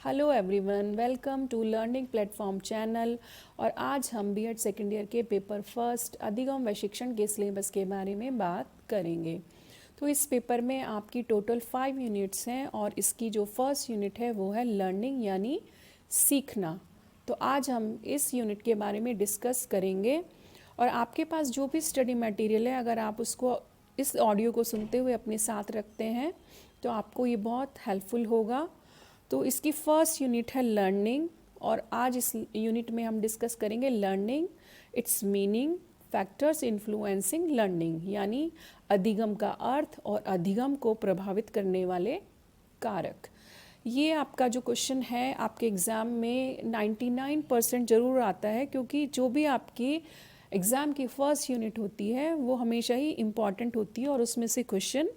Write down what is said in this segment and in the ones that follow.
Hello everyone, welcome to learning platform channel. और आज हम बीएड सेकेंड ईयर के पेपर फर्स्ट अधिगम व शिक्षण के सिलेबस के बारे में बात करेंगे। तो इस पेपर में आपकी टोटल 5 यूनिट्स हैं और इसकी जो फर्स्ट यूनिट है वो है लर्निंग यानी सीखना। तो आज हम इस यूनिट के बारे में डिस्कस करेंगे और आपके पास जो भी स्टडी मटेरियल है, अगर आप उसको इस ऑडियो को सुनते हुए अपने साथ रखते हैं तो आपको ये बहुत हेल्पफुल होगा। तो इसकी फर्स्ट यूनिट है लर्निंग और आज इस यूनिट में हम डिस्कस करेंगे learning, it's meaning, factors influencing learning यानी अधिगम का अर्थ और अधिगम को प्रभावित करने वाले कारक। ये आपका जो क्वेश्चन है आपके एग्ज़ाम में 99% ज़रूर आता है, क्योंकि जो भी आपकी एग्ज़ाम की फ़र्स्ट यूनिट होती है वो हमेशा ही इम्पॉर्टेंट होती है और उसमें से क्वेश्चन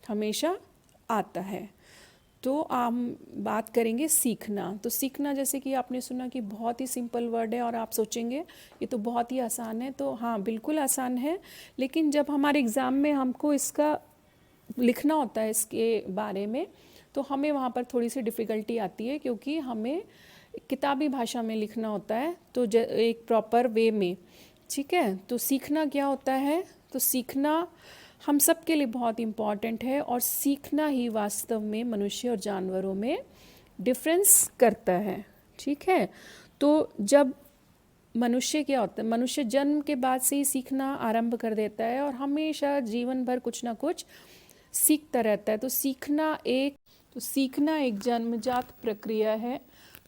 हमेशा आता है। तो हम बात करेंगे सीखना। तो सीखना, जैसे कि आपने सुना कि बहुत ही सिंपल वर्ड है और आप सोचेंगे ये तो बहुत ही आसान है। तो हाँ, बिल्कुल आसान है, लेकिन जब हमारे एग्ज़ाम में हमको इसका लिखना होता है इसके बारे में तो हमें वहाँ पर थोड़ी सी डिफ़िकल्टी आती है, क्योंकि हमें किताबी भाषा में लिखना होता है तो एक प्रॉपर वे में। ठीक है, तो सीखना क्या होता है? तो सीखना हम सब के लिए बहुत इम्पॉर्टेंट है और सीखना ही वास्तव में मनुष्य और जानवरों में डिफरेंस करता है। ठीक है, तो जब मनुष्य क्या होता है, मनुष्य जन्म के बाद से ही सीखना आरंभ कर देता है और हमेशा जीवन भर कुछ ना कुछ सीखता रहता है। तो सीखना एक जन्मजात प्रक्रिया है।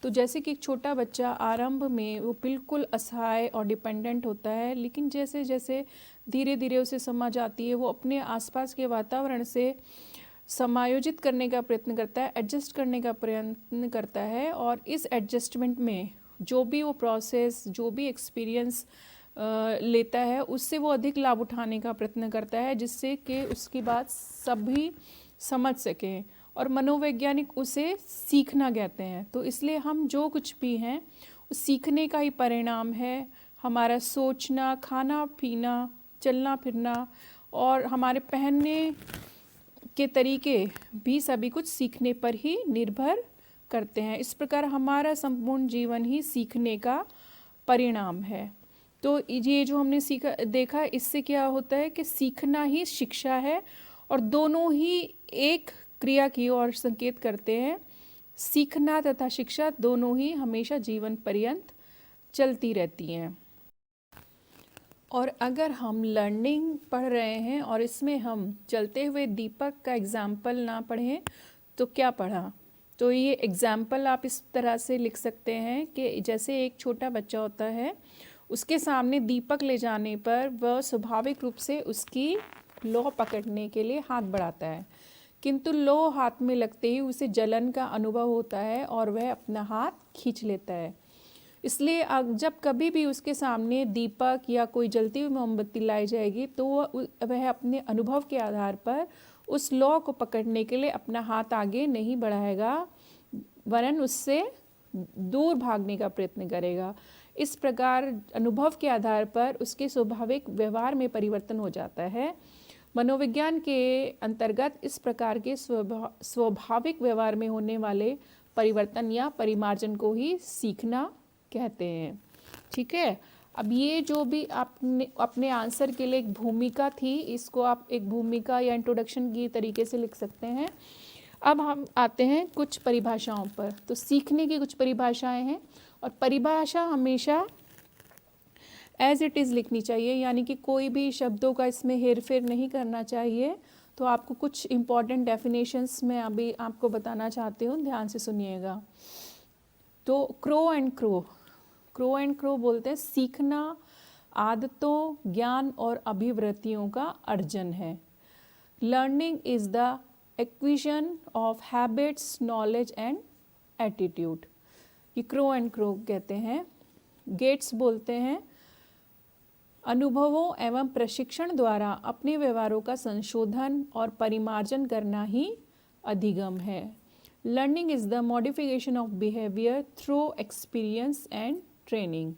तो जैसे कि एक छोटा बच्चा आरंभ में वो बिल्कुल असहाय और डिपेंडेंट होता है, लेकिन जैसे जैसे धीरे धीरे उसे समझ आती है वो अपने आसपास के वातावरण से समायोजित करने का प्रयत्न करता है, एडजस्ट करने का प्रयत्न करता है। और इस एडजस्टमेंट में जो भी वो प्रोसेस, जो भी एक्सपीरियंस लेता है उससे वो अधिक लाभ उठाने का प्रयत्न करता है, जिससे कि उसकी बात सभी समझ सकें। और मनोवैज्ञानिक उसे सीखना कहते हैं। तो इसलिए हम जो कुछ भी हैं उस सीखने का ही परिणाम है। हमारा सोचना, खाना पीना, चलना फिरना और हमारे पहनने के तरीके भी सभी कुछ सीखने पर ही निर्भर करते हैं। इस प्रकार हमारा संपूर्ण जीवन ही सीखने का परिणाम है। तो ये जो हमने देखा, इससे क्या होता है कि सीखना ही शिक्षा है और दोनों ही एक क्रिया की ओर संकेत करते हैं। सीखना तथा शिक्षा दोनों ही हमेशा जीवन पर्यंत चलती रहती हैं। और अगर हम लर्निंग पढ़ रहे हैं और इसमें हम चलते हुए दीपक का एग्जाम्पल ना पढ़ें तो क्या पढ़ा? तो ये एग्जाम्पल आप इस तरह से लिख सकते हैं कि जैसे एक छोटा बच्चा होता है, उसके सामने दीपक ले जाने पर वह स्वाभाविक रूप से उसकी लौ पकड़ने के लिए हाथ बढ़ाता है, किंतु लौ हाथ में लगते ही उसे जलन का अनुभव होता है और वह अपना हाथ खींच लेता है। इसलिए जब कभी भी उसके सामने दीपक या कोई जलती हुई मोमबत्ती लाई जाएगी तो वह अपने अनुभव के आधार पर उस लौ को पकड़ने के लिए अपना हाथ आगे नहीं बढ़ाएगा, वरन उससे दूर भागने का प्रयत्न करेगा। इस प्रकार अनुभव के आधार पर उसके स्वाभाविक व्यवहार में परिवर्तन हो जाता है। मनोविज्ञान के अंतर्गत इस प्रकार के स्वाभाविक व्यवहार में होने वाले परिवर्तन या परिमार्जन को ही सीखना कहते हैं। ठीक है, अब ये जो भी आपने अपने आंसर के लिए एक भूमिका थी, इसको आप एक भूमिका या इंट्रोडक्शन की तरीके से लिख सकते हैं। अब हम आते हैं कुछ परिभाषाओं पर। तो सीखने की कुछ परिभाषाएं हैं और परिभाषा हमेशा एज इट इज़ लिखनी चाहिए, यानी कि कोई भी शब्दों का इसमें हेरफेर नहीं करना चाहिए। तो आपको कुछ इम्पॉर्टेंट डेफिनेशंस मैं अभी आपको बताना चाहती हूँ, ध्यान से सुनिएगा। तो क्रो एंड क्रो बोलते हैं सीखना आदतों, ज्ञान और अभिवृत्तियों का अर्जन है। Learning is the acquisition of habits, knowledge and attitude. ये क्रो एंड क्रो कहते हैं। गेट्स बोलते हैं अनुभवों एवं प्रशिक्षण द्वारा अपने व्यवहारों का संशोधन और परिमार्जन करना ही अधिगम है। Learning is the modification of behaviour through experience and training.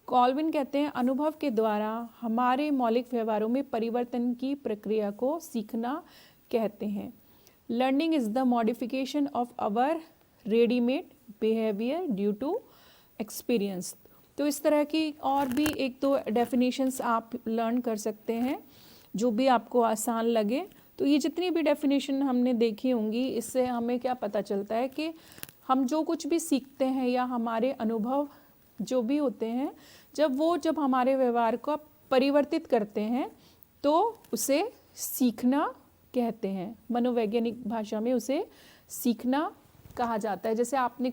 Colvin कहते हैं अनुभव के द्वारा हमारे मौलिक व्यवहारों में परिवर्तन की प्रक्रिया को सीखना कहते हैं। Learning is the modification of our readymade behaviour due to experience. तो इस तरह की और भी एक दो डेफिनेशंस आप लर्न कर सकते हैं जो भी आपको आसान लगे। तो ये जितनी भी डेफिनेशन हमने देखी होंगी, इससे हमें क्या पता चलता है कि हम जो कुछ भी सीखते हैं या हमारे अनुभव जो भी होते हैं, जब हमारे व्यवहार को परिवर्तित करते हैं तो उसे सीखना कहते हैं। मनोवैज्ञानिक भाषा में उसे सीखना कहा जाता है। जैसे आपने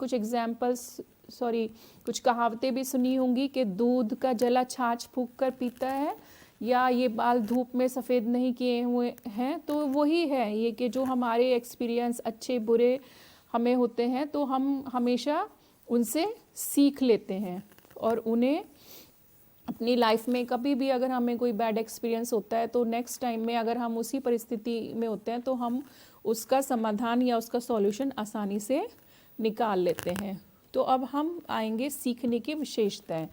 कुछ कहावतें भी सुनी होंगी कि दूध का जला छाछ फूंक कर पीता है, या ये बाल धूप में सफ़ेद नहीं किए हुए हैं। तो वही है ये कि जो हमारे एक्सपीरियंस अच्छे बुरे हमें होते हैं तो हम हमेशा उनसे सीख लेते हैं, और उन्हें अपनी लाइफ में कभी भी अगर हमें कोई बैड एक्सपीरियंस होता है तो नेक्स्ट टाइम में अगर हम उसी परिस्थिति में होते हैं तो हम उसका समाधान या उसका सॉल्यूशन आसानी से निकाल लेते हैं। तो अब हम आएंगे सीखने की विशेषताएं।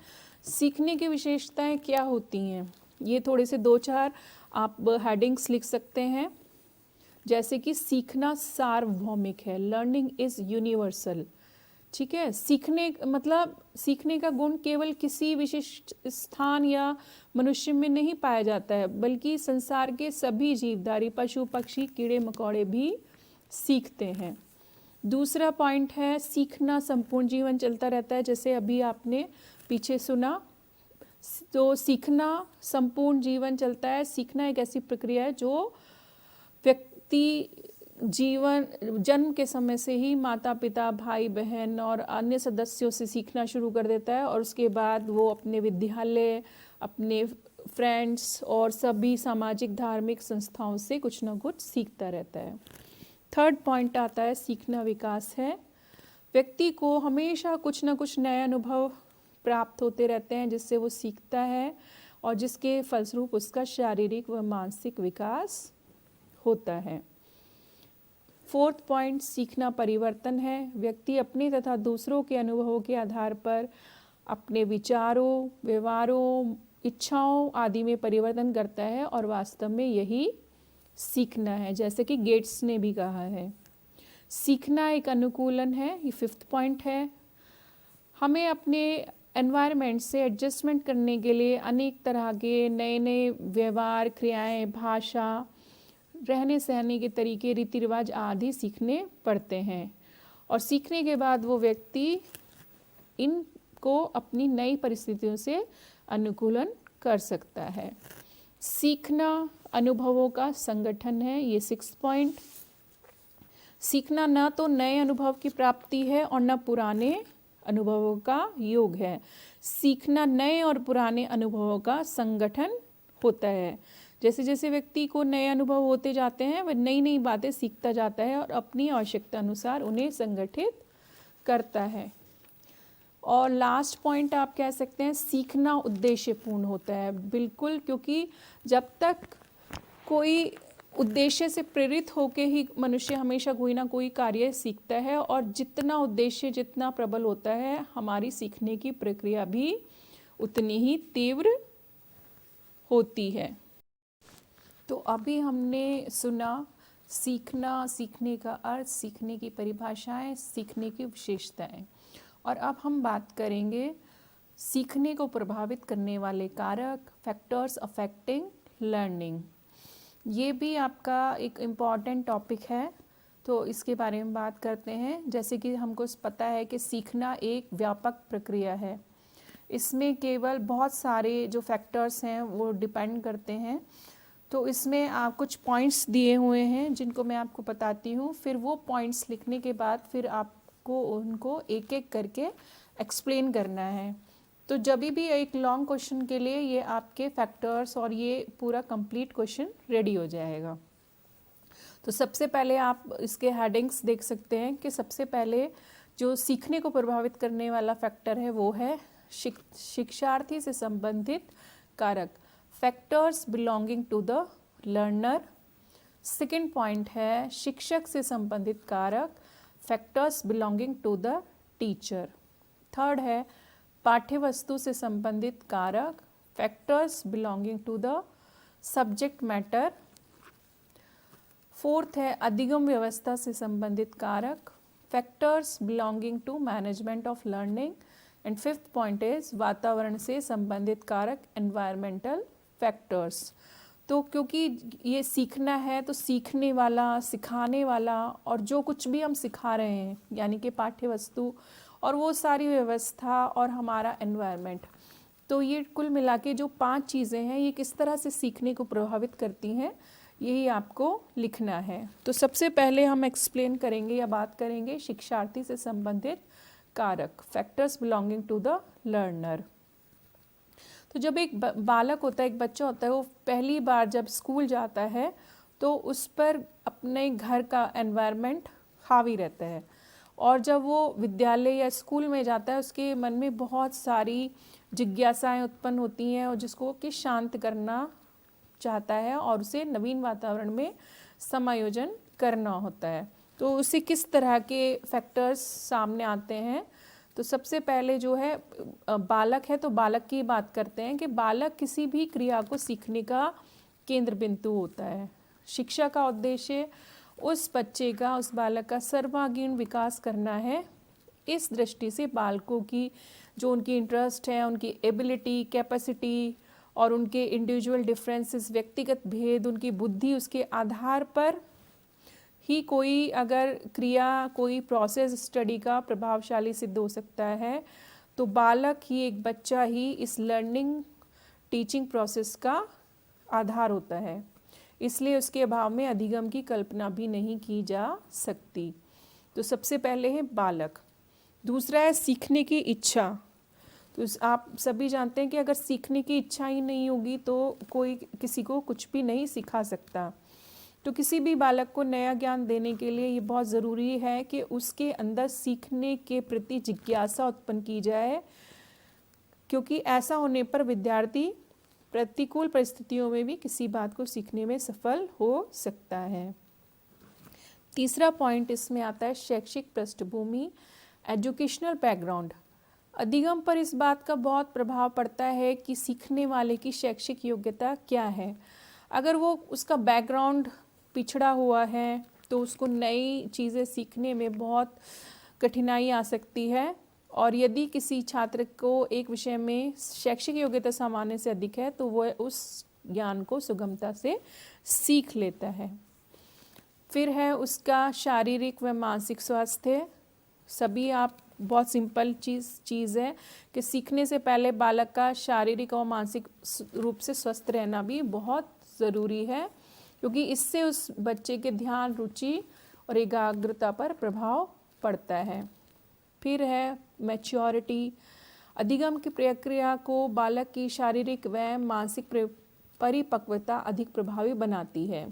सीखने की विशेषताएं क्या होती हैं, ये थोड़े से दो चार आप हेडिंग्स लिख सकते हैं। जैसे कि सीखना सार्वभौमिक है, लर्निंग इज़ यूनिवर्सल। ठीक है, सीखने का गुण केवल किसी विशिष्ट स्थान या मनुष्य में नहीं पाया जाता है, बल्कि संसार के सभी जीवधारी पशु पक्षी कीड़े मकोड़े भी सीखते हैं। दूसरा पॉइंट है सीखना संपूर्ण जीवन चलता रहता है। जैसे अभी आपने पीछे सुना, तो सीखना संपूर्ण जीवन चलता है। सीखना एक ऐसी प्रक्रिया है जो व्यक्ति जन्म के समय से ही माता पिता भाई बहन और अन्य सदस्यों से सीखना शुरू कर देता है, और उसके बाद वो अपने विद्यालय, अपने फ्रेंड्स और सभी सामाजिक धार्मिक संस्थाओं से कुछ ना कुछ सीखता रहता है। थर्ड पॉइंट आता है सीखना विकास है। व्यक्ति को हमेशा कुछ ना कुछ नए अनुभव प्राप्त होते रहते हैं जिससे वो सीखता है, और जिसके फलस्वरूप उसका शारीरिक व मानसिक विकास होता है। फोर्थ पॉइंट सीखना परिवर्तन है। व्यक्ति अपने तथा दूसरों के अनुभवों के आधार पर अपने विचारों, व्यवहारों, इच्छाओं आदि में परिवर्तन करता है, और वास्तव में यही सीखना है। जैसे कि गेट्स ने भी कहा है, सीखना एक अनुकूलन है। ये फिफ्थ पॉइंट है। हमें अपने एनवायरनमेंट से एडजस्टमेंट करने के लिए अनेक तरह के नए नए व्यवहार, क्रियाएं, भाषा, रहने सहने के तरीके, रीति रिवाज आदि सीखने पड़ते हैं, और सीखने के बाद वो व्यक्ति इनको अपनी नई परिस्थितियों से अनुकूलन कर सकता है। सीखना अनुभवों का संगठन है, ये सिक्स्थ पॉइंट। सीखना न तो नए अनुभव की प्राप्ति है और न पुराने अनुभवों का योग है। सीखना नए और पुराने अनुभवों का संगठन होता है। जैसे जैसे व्यक्ति को नए अनुभव होते जाते हैं, वह नई नई बातें सीखता जाता है और अपनी आवश्यकता अनुसार उन्हें संगठित करता है। और लास्ट पॉइंट आप कह सकते हैं सीखना उद्देश्यपूर्ण होता है। बिल्कुल, क्योंकि जब तक कोई उद्देश्य से प्रेरित होकर ही मनुष्य हमेशा कोई ना कोई कार्य सीखता है, और जितना उद्देश्य जितना प्रबल होता है, हमारी सीखने की प्रक्रिया भी उतनी ही तीव्र होती है। तो अभी हमने सुना सीखना, सीखने का अर्थ, सीखने की परिभाषाएं, सीखने की विशेषताएं, और अब हम बात करेंगे सीखने को प्रभावित करने वाले कारक, फैक्टर्स अफेक्टिंग लर्निंग। ये भी आपका एक इम्पॉर्टेंट टॉपिक है, तो इसके बारे में बात करते हैं। जैसे कि हमको पता है कि सीखना एक व्यापक प्रक्रिया है। इसमें केवल बहुत सारे जो फैक्टर्स हैं वो डिपेंड करते हैं। तो इसमें आप कुछ पॉइंट्स दिए हुए हैं जिनको मैं आपको बताती हूँ, फिर वो पॉइंट्स लिखने के बाद फिर आपको उनको एक एक करके एक्सप्लेन करना है। तो जब भी एक लॉन्ग क्वेश्चन के लिए ये आपके फैक्टर्स और ये पूरा कंप्लीट क्वेश्चन रेडी हो जाएगा। तो सबसे पहले आप इसके हेडिंग्स देख सकते हैं कि सबसे पहले जो सीखने को प्रभावित करने वाला फैक्टर है वो है शिक्षार्थी से संबंधित कारक, factors belonging to the learner. Second point है शिक्षक से संबंधित कारक, factors belonging to the teacher. Third है पाठ्य वस्तु से संबंधित कारक, factors belonging to the subject matter. Fourth है अधिगम व्यवस्था से संबंधित कारक, factors belonging to management of learning, and fifth point is वातावरण से संबंधित कारक, एनवायरमेंटल फैक्टर्स। तो क्योंकि ये सीखना है तो सीखने वाला, सिखाने वाला और जो कुछ भी हम सिखा रहे हैं यानी कि पाठ्य वस्तु और वो सारी व्यवस्था और हमारा एनवायरनमेंट, तो ये कुल मिला के जो 5 चीज़ें हैं ये किस तरह से सीखने को प्रभावित करती हैं यही आपको लिखना है। तो सबसे पहले हम एक्सप्लेन करेंगे या बात करेंगे शिक्षार्थी से संबंधित कारक, factors belonging to the learner. तो जब एक बालक होता है, एक बच्चा होता है, वो पहली बार जब स्कूल जाता है तो उस पर अपने घर का एनवायरनमेंट हावी रहता है, और जब वो विद्यालय या स्कूल में जाता है उसके मन में बहुत सारी जिज्ञासाएं उत्पन्न होती हैं और जिसको कि शांत करना चाहता है और उसे नवीन वातावरण में समायोजन करना होता है। तो उसे किस तरह के फैक्टर्स सामने आते हैं, तो सबसे पहले जो है बालक है, तो बालक की बात करते हैं कि बालक किसी भी क्रिया को सीखने का केंद्र बिंदु होता है। शिक्षा का उद्देश्य उस बच्चे का, उस बालक का सर्वांगीण विकास करना है। इस दृष्टि से बालकों की जो उनकी इंटरेस्ट है, उनकी एबिलिटी, कैपेसिटी और उनके इंडिविजुअल डिफरेंसेस, व्यक्तिगत भेद, उनकी बुद्धि, उसके आधार पर ही कोई अगर क्रिया, कोई प्रोसेस स्टडी का प्रभावशाली सिद्ध हो सकता है। तो बालक ही, एक बच्चा ही इस लर्निंग टीचिंग प्रोसेस का आधार होता है, इसलिए उसके अभाव में अधिगम की कल्पना भी नहीं की जा सकती। तो सबसे पहले है बालक। दूसरा है सीखने की इच्छा। तो आप सभी जानते हैं कि अगर सीखने की इच्छा ही नहीं होगी तो कोई किसी को कुछ भी नहीं सिखा सकता। तो किसी भी बालक को नया ज्ञान देने के लिए ये बहुत ज़रूरी है कि उसके अंदर सीखने के प्रति जिज्ञासा उत्पन्न की जाए, क्योंकि ऐसा होने पर विद्यार्थी प्रतिकूल परिस्थितियों में भी किसी बात को सीखने में सफल हो सकता है। तीसरा पॉइंट इसमें आता है शैक्षिक पृष्ठभूमि, एजुकेशनल बैकग्राउंड। अधिगम पर इस बात का बहुत प्रभाव पड़ता है कि सीखने वाले की शैक्षिक योग्यता क्या है। अगर वो उसका बैकग्राउंड पिछड़ा हुआ है तो उसको नई चीज़ें सीखने में बहुत कठिनाई आ सकती है, और यदि किसी छात्र को एक विषय में शैक्षिक योग्यता सामान्य से अधिक है तो वह उस ज्ञान को सुगमता से सीख लेता है। फिर है उसका शारीरिक व मानसिक स्वास्थ्य। सभी आप बहुत सिंपल चीज़ है कि सीखने से पहले बालक का शारीरिक और मानसिक रूप से स्वस्थ रहना भी बहुत ज़रूरी है, क्योंकि इससे उस बच्चे के ध्यान, रुचि और एकाग्रता पर प्रभाव पड़ता है। फिर है मैच्योरिटी। अधिगम की प्रक्रिया को बालक की शारीरिक व मानसिक परिपक्वता अधिक प्रभावी बनाती है।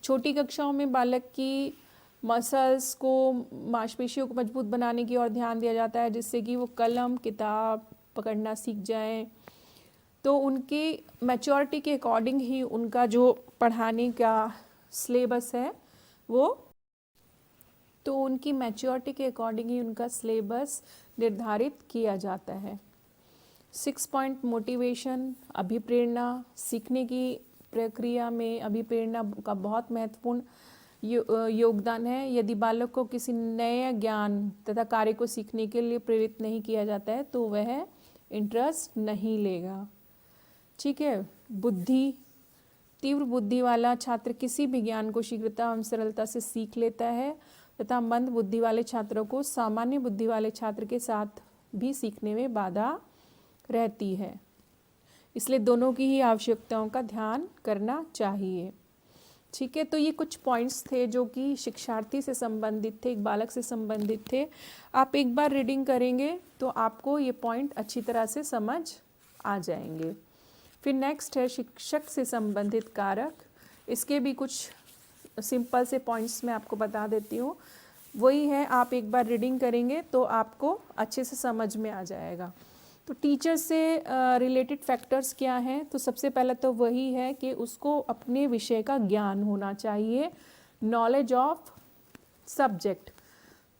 छोटी कक्षाओं में बालक की मसल्स को, मांसपेशियों को मजबूत बनाने की ओर ध्यान दिया जाता है, जिससे कि वो कलम, किताब पकड़ना सीख जाएं। तो उनकी मैच्योरिटी के अकॉर्डिंग ही उनका जो पढ़ाने का सिलेबस है उनकी मैच्योरिटी के अकॉर्डिंग ही उनका सिलेबस निर्धारित किया जाता है। 6 पॉइंट मोटिवेशन, अभिप्रेरणा। सीखने की प्रक्रिया में अभिप्रेरणा का बहुत महत्वपूर्ण योगदान है। यदि बालक को किसी नए ज्ञान तथा कार्य को सीखने के लिए प्रेरित नहीं किया जाता है तो वह इंटरेस्ट नहीं लेगा। ठीक है। बुद्धि। तीव्र बुद्धि वाला छात्र किसी भी ज्ञान को शीघ्रता एवं सरलता से सीख लेता है, तथा मंद बुद्धि वाले छात्रों को सामान्य बुद्धि वाले छात्र के साथ भी सीखने में बाधा रहती है। इसलिए दोनों की ही आवश्यकताओं का ध्यान करना चाहिए। ठीक है। तो ये कुछ पॉइंट्स थे जो कि शिक्षार्थी से संबंधित थे, एक बालक से संबंधित थे। आप एक बार रीडिंग करेंगे तो आपको ये पॉइंट अच्छी तरह से समझ आ जाएंगे। फिर नेक्स्ट है शिक्षक से संबंधित कारक। इसके भी कुछ सिंपल से पॉइंट्स मैं आपको बता देती हूँ। वही है, आप एक बार रीडिंग करेंगे तो आपको अच्छे से समझ में आ जाएगा। तो टीचर से रिलेटेड फैक्टर्स क्या हैं, तो सबसे पहले तो वही है कि उसको अपने विषय का ज्ञान होना चाहिए, नॉलेज ऑफ सब्जेक्ट।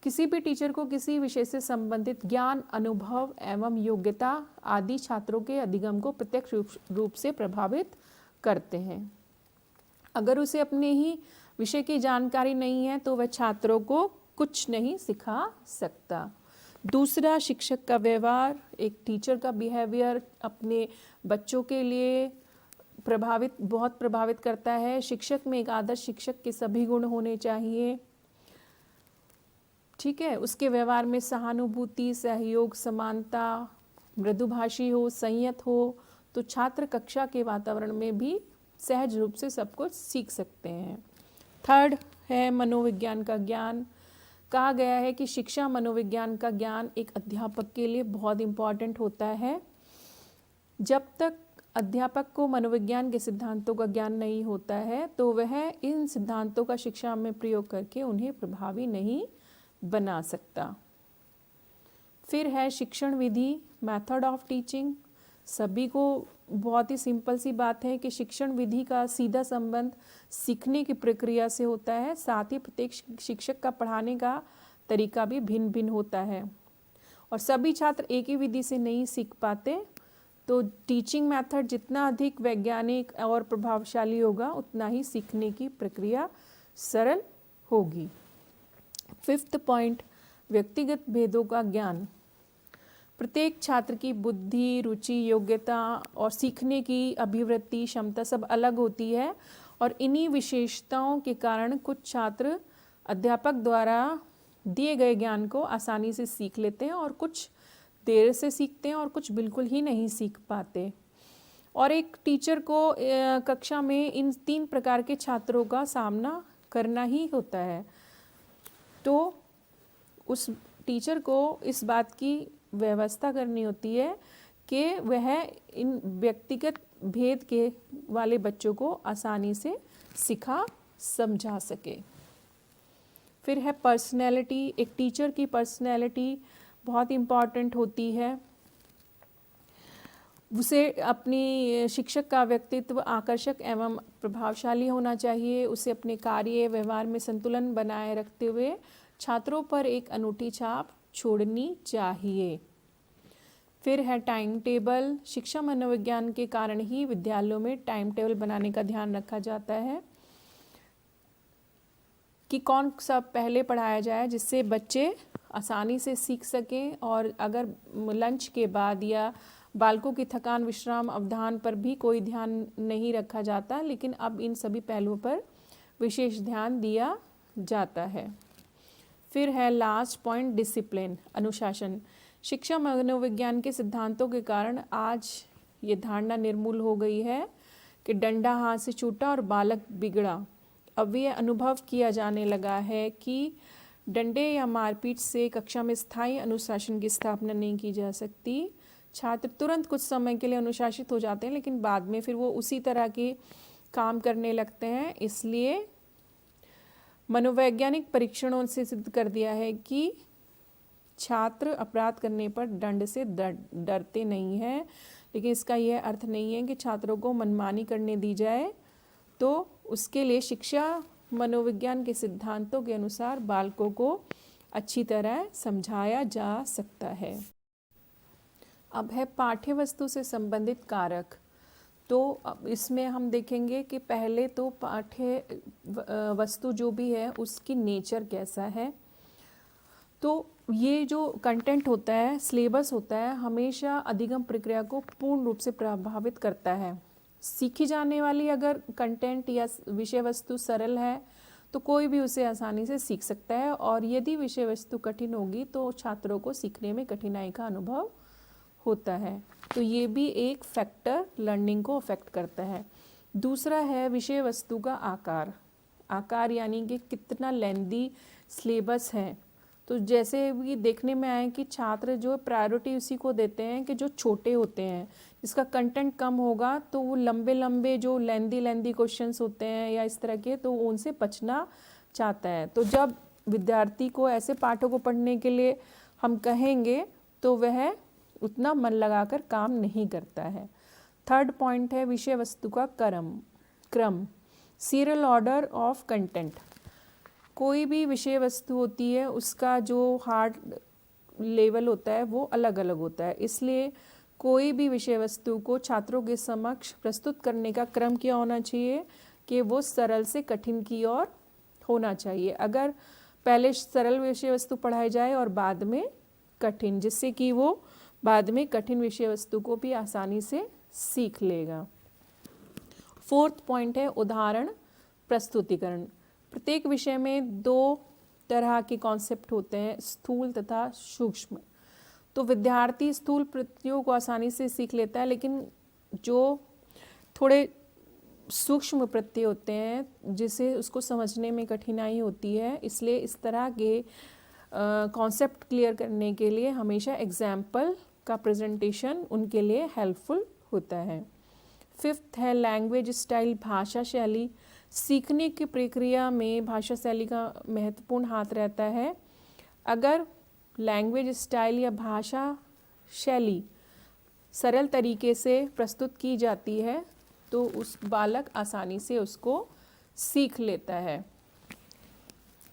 किसी भी टीचर को किसी विषय से संबंधित ज्ञान, अनुभव एवं योग्यता आदि छात्रों के अधिगम को प्रत्यक्ष रूप से प्रभावित करते हैं। अगर उसे अपने ही विषय की जानकारी नहीं है तो वह छात्रों को कुछ नहीं सिखा सकता। दूसरा, शिक्षक का व्यवहार, एक टीचर का बिहेवियर अपने बच्चों के लिए बहुत प्रभावित करता है। शिक्षक में एक आदर्श शिक्षक के सभी गुण होने चाहिए, ठीक है। उसके व्यवहार में सहानुभूति, सहयोग, समानता, मृदुभाषी हो, संयत हो, तो छात्र कक्षा के वातावरण में भी सहज रूप से सब कुछ सीख सकते हैं। थर्ड है मनोविज्ञान का ज्ञान। कहा गया है कि शिक्षा मनोविज्ञान का ज्ञान एक अध्यापक के लिए बहुत इम्पॉर्टेंट होता है। जब तक अध्यापक को मनोविज्ञान के सिद्धांतों का ज्ञान नहीं होता है तो वह इन सिद्धांतों का शिक्षा में प्रयोग करके उन्हें प्रभावी नहीं बना सकता। फिर है शिक्षण विधि, मेथड ऑफ टीचिंग। सभी को बहुत ही सिंपल सी बात है कि शिक्षण विधि का सीधा संबंध सीखने की प्रक्रिया से होता है। साथ ही प्रत्येक शिक्षक का पढ़ाने का तरीका भी भिन्न भिन्न होता है और सभी छात्र एक ही विधि से नहीं सीख पाते। तो टीचिंग मेथड जितना अधिक वैज्ञानिक और प्रभावशाली होगा उतना ही सीखने की प्रक्रिया सरल होगी। फिफ्थ पॉइंट, व्यक्तिगत भेदों का ज्ञान। प्रत्येक छात्र की बुद्धि, रुचि, योग्यता और सीखने की अभिवृत्ति क्षमता सब अलग होती है और इन्हीं विशेषताओं के कारण कुछ छात्र अध्यापक द्वारा दिए गए ज्ञान को आसानी से सीख लेते हैं और कुछ देर से सीखते हैं और कुछ बिल्कुल ही नहीं सीख पाते। और एक टीचर को कक्षा में इन 3 प्रकार के छात्रों का सामना करना ही होता है। तो उस टीचर को इस बात की व्यवस्था करनी होती है कि वह इन व्यक्तिगत भेद के वाले बच्चों को आसानी से सिखा समझा सके। फिर है पर्सनैलिटी। एक टीचर की पर्सनैलिटी बहुत इम्पॉर्टेंट होती है। उसे अपनी शिक्षक का व्यक्तित्व आकर्षक एवं प्रभावशाली होना चाहिए। उसे अपने कार्य व्यवहार में संतुलन बनाए रखते हुए छात्रों पर एक अनूठी छाप छोड़नी चाहिए। फिर है टाइम टेबल। शिक्षा मनोविज्ञान के कारण ही विद्यालयों में टाइम टेबल बनाने का ध्यान रखा जाता है कि कौन सा पहले पढ़ाया जाए जिससे बच्चे आसानी से सीख सकें। और अगर लंच के बाद या बालकों की थकान, विश्राम, अवधान पर भी कोई ध्यान नहीं रखा जाता, लेकिन अब इन सभी पहलुओं पर विशेष ध्यान दिया जाता है। फिर है लास्ट पॉइंट, डिसिप्लिन, अनुशासन। शिक्षा मनोविज्ञान के सिद्धांतों के कारण आज ये धारणा निर्मूल हो गई है कि डंडा हाथ से छूटा और बालक बिगड़ा। अब यह अनुभव किया जाने लगा है कि डंडे या मारपीट से कक्षा में स्थायी अनुशासन की स्थापना नहीं की जा सकती। छात्र तुरंत कुछ समय के लिए अनुशासित हो जाते हैं लेकिन बाद में फिर वो उसी तरह के काम करने लगते हैं। इसलिए मनोवैज्ञानिक परीक्षणों से सिद्ध कर दिया है कि छात्र अपराध करने पर दंड से डरते नहीं हैं, लेकिन इसका यह अर्थ नहीं है कि छात्रों को मनमानी करने दी जाए। तो उसके लिए शिक्षा मनोविज्ञान के सिद्धांतों के अनुसार बालकों को अच्छी तरह समझाया जा सकता है। अब है पाठ्य वस्तु से संबंधित कारक। तो अब इसमें हम देखेंगे कि पहले तो पाठ्य वस्तु जो भी है उसकी नेचर कैसा है। तो ये जो कंटेंट होता है, सिलेबस होता है, हमेशा अधिगम प्रक्रिया को पूर्ण रूप से प्रभावित करता है। सीखी जाने वाली अगर कंटेंट या विषय वस्तु सरल है तो कोई भी उसे आसानी से सीख सकता है, और यदि विषय वस्तु कठिन होगी तो छात्रों को सीखने में कठिनाई का अनुभव होता है। तो ये भी एक फैक्टर लर्निंग को अफेक्ट करता है। दूसरा है विषय वस्तु का आकार। आकार यानी कि कितना लेंदी सिलेबस है। तो जैसे भी देखने में आए कि छात्र जो प्रायोरिटी उसी को देते हैं कि जो छोटे होते हैं, जिसका कंटेंट कम होगा, तो वो लंबे लंबे जो लेंदी क्वेश्चंस होते हैं या इस तरह के, तो उनसे बचना चाहता है। तो जब विद्यार्थी को ऐसे पाठों को पढ़ने के लिए हम कहेंगे तो वह उतना मन लगाकर काम नहीं करता है। थर्ड पॉइंट है विषय वस्तु का क्रम, सीरियल ऑर्डर ऑफ कंटेंट। कोई भी विषय वस्तु होती है उसका जो हार्ड लेवल होता है वो अलग अलग होता है। इसलिए कोई भी विषय वस्तु को छात्रों के समक्ष प्रस्तुत करने का क्रम क्या होना चाहिए कि वो सरल से कठिन की ओर होना चाहिए। अगर पहले सरल विषय वस्तु पढ़ाई जाए और बाद में कठिन, जिससे कि वो बाद में कठिन विषय वस्तु को भी आसानी से सीख लेगा। 4th पॉइंट है उदाहरण प्रस्तुतिकरण। प्रत्येक विषय में 2 तरह के कॉन्सेप्ट होते हैं, स्थूल तथा सूक्ष्म। तो विद्यार्थी स्थूल प्रत्ययों को आसानी से सीख लेता है, लेकिन जो थोड़े सूक्ष्म प्रत्यय होते हैं जिसे उसको समझने में कठिनाई होती है, इसलिए इस तरह के कॉन्सेप्ट क्लियर करने के लिए हमेशा एग्जाम्पल का प्रेजेंटेशन उनके लिए हेल्पफुल होता है। 5th है लैंग्वेज स्टाइल, भाषा शैली। सीखने की प्रक्रिया में भाषा शैली का महत्वपूर्ण हाथ रहता है। अगर लैंग्वेज स्टाइल या भाषा शैली सरल तरीके से प्रस्तुत की जाती है तो उस बालक आसानी से उसको सीख लेता है।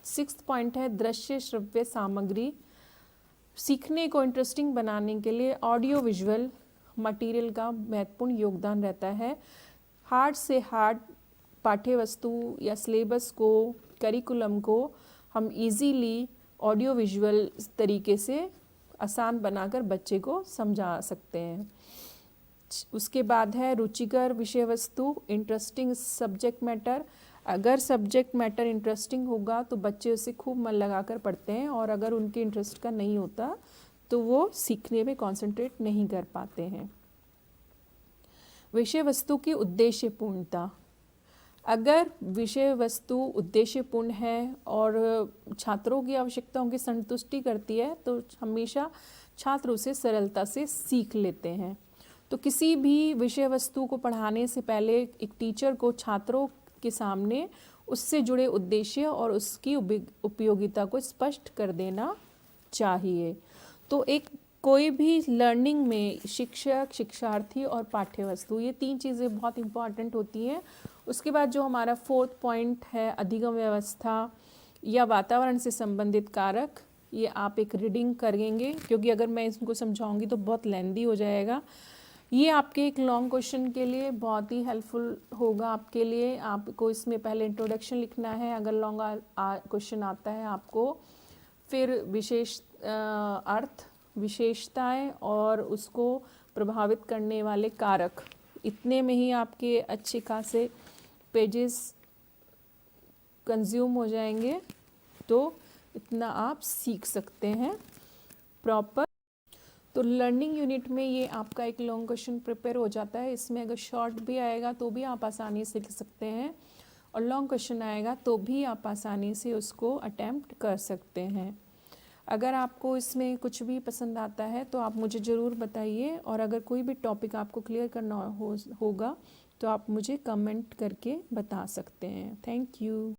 6th पॉइंट है दृश्य श्रव्य सामग्री। सीखने को इंटरेस्टिंग बनाने के लिए ऑडियो विजुअल मटेरियल का महत्वपूर्ण योगदान रहता है। हार्ड से हार्ड पाठ्य वस्तु या सिलेबस को, करिकुलम को हम इजीली ऑडियो विजुअल तरीके से आसान बनाकर बच्चे को समझा सकते हैं। उसके बाद है रुचिकर विषय वस्तु, इंटरेस्टिंग सब्जेक्ट मैटर। अगर सब्जेक्ट मैटर इंटरेस्टिंग होगा तो बच्चे उसे खूब मन लगाकर पढ़ते हैं, और अगर उनके इंटरेस्ट का नहीं होता तो वो सीखने में कंसंट्रेट नहीं कर पाते हैं। विषय वस्तु की उद्देश्यपूर्णता। अगर विषय वस्तु उद्देश्यपूर्ण है और छात्रों की आवश्यकताओं की संतुष्टि करती है तो हमेशा छात्र उसे सरलता से सीख लेते हैं। तो किसी भी विषय वस्तु को पढ़ाने से पहले एक टीचर को छात्रों के सामने उससे जुड़े उद्देश्य और उसकी उपयोगिता को स्पष्ट कर देना चाहिए। तो एक कोई भी लर्निंग में शिक्षक, शिक्षार्थी और पाठ्य वस्तु, ये 3 चीज़ें बहुत इम्पॉर्टेंट होती हैं। उसके बाद जो हमारा 4th पॉइंट है अधिगम व्यवस्था या वातावरण से संबंधित कारक, ये आप एक रीडिंग करेंगे, क्योंकि अगर मैं इसको समझाऊंगी तो बहुत लेंदी हो जाएगा। ये आपके एक लॉन्ग क्वेश्चन के लिए बहुत ही हेल्पफुल होगा आपके लिए। आपको इसमें पहले इंट्रोडक्शन लिखना है अगर लॉन्ग क्वेश्चन आता है आपको, फिर विशेष अर्थ, विशेषताएं और उसको प्रभावित करने वाले कारक। इतने में ही आपके अच्छे खासे पेजेस कंज्यूम हो जाएंगे, तो इतना आप सीख सकते हैं प्रॉपर। तो लर्निंग यूनिट में ये आपका एक लॉन्ग क्वेश्चन प्रिपेयर हो जाता है। इसमें अगर शॉर्ट भी आएगा तो भी आप आसानी से लिख सकते हैं, और लॉन्ग क्वेश्चन आएगा तो भी आप आसानी से उसको अटैम्प्ट कर सकते हैं। अगर आपको इसमें कुछ भी पसंद आता है तो आप मुझे ज़रूर बताइए, और अगर कोई भी टॉपिक आपको क्लियर करना होगा तो आप मुझे कमेंट करके बता सकते हैं। Thank you.